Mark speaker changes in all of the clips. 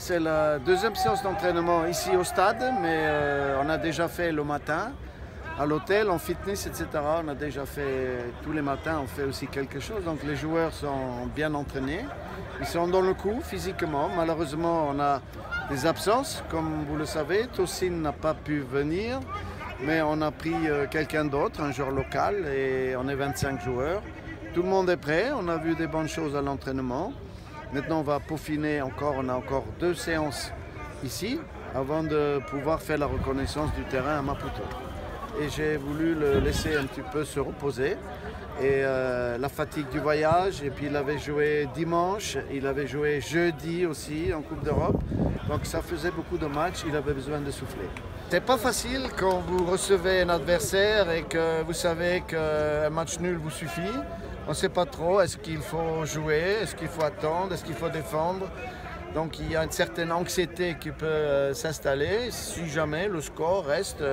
Speaker 1: c'est la deuxième séance d'entraînement ici au stade, mais on a déjà fait le matin à l'hôtel, en fitness, etc. On a déjà fait tous les matins, on fait aussi quelque chose. Donc les joueurs sont bien entraînés, ils sont dans le coup physiquement. Malheureusement, on a des absences, comme vous le savez. Tosin n'a pas pu venir, mais on a pris quelqu'un d'autre, un joueur local, et on est 25 joueurs. Tout le monde est prêt, on a vu des bonnes choses à l'entraînement. Maintenant, on va peaufiner encore, on a encore 2 séances ici, avant de pouvoir faire la reconnaissance du terrain à Maputo. Et j'ai voulu le laisser un petit peu se reposer. Et la fatigue du voyage, et puis il avait joué dimanche, il avait joué jeudi aussi en Coupe d'Europe. Donc ça faisait beaucoup de matchs, il avait besoin de souffler. C'est pas facile quand vous recevez un adversaire et que vous savez qu'un match nul vous suffit. On ne sait pas trop, est-ce qu'il faut jouer, est-ce qu'il faut attendre, est-ce qu'il faut défendre. Donc il y a une certaine anxiété qui peut s'installer si jamais le score reste,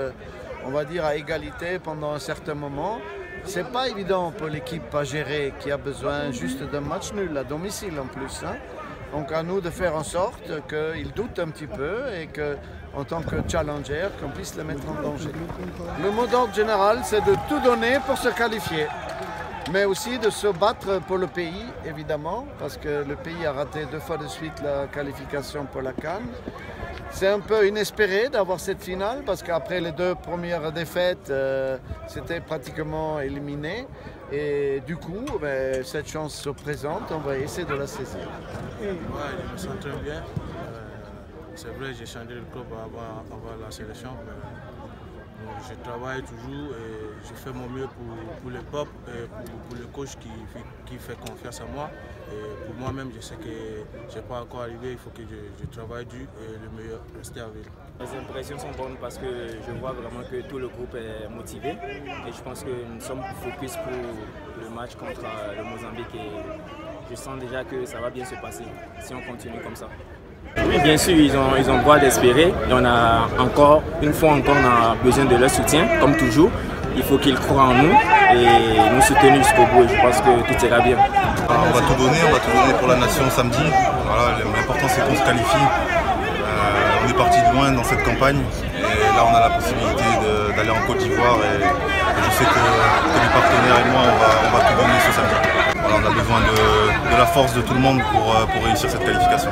Speaker 1: on va dire, à égalité pendant un certain moment. Ce n'est pas évident pour l'équipe à gérer qui a besoin juste d'un match nul à domicile en plus. Hein. Donc à nous de faire en sorte qu'ils doutent un petit peu et qu'en tant que challenger, qu'on puisse les mettre en danger. Le mot d'ordre général, c'est de tout donner pour se qualifier. Mais aussi de se battre pour le pays, évidemment, parce que le pays a raté 2 fois de suite la qualification pour la CAN. C'est un peu inespéré d'avoir cette finale, parce qu'après les 2 premières défaites, c'était pratiquement éliminé. Et du coup, cette chance se présente, on va essayer de la saisir.
Speaker 2: Ouais, je me sens très bien. C'est vrai, j'ai changé de club avant la sélection. Je travaille toujours et je fais mon mieux pour le peuple et pour le coach qui fait confiance à moi. Et pour moi-même, je sais que je n'ai pas encore arrivé, il faut que je travaille dur et le meilleur, rester avec.
Speaker 3: Les impressions sont bonnes parce que je vois vraiment que tout le groupe est motivé et je pense que nous sommes focus pour le match contre le Mozambique et je sens déjà que ça va bien se passer si on continue comme ça. Oui, bien sûr, ils ont droit d'espérer. On a encore, une fois encore, on a besoin de leur soutien, comme toujours. Il faut qu'ils croient en nous et nous soutenir jusqu'au bout. Et je pense que tout ira bien.
Speaker 4: On va tout donner pour la nation samedi. Voilà, l'important c'est qu'on se qualifie. On est parti de loin dans cette campagne et là on a la possibilité d'aller en Côte d'Ivoire et je sais que les partenaires et moi on va tout donner ce samedi. Voilà, on a besoin de la force de tout le monde pour réussir cette qualification.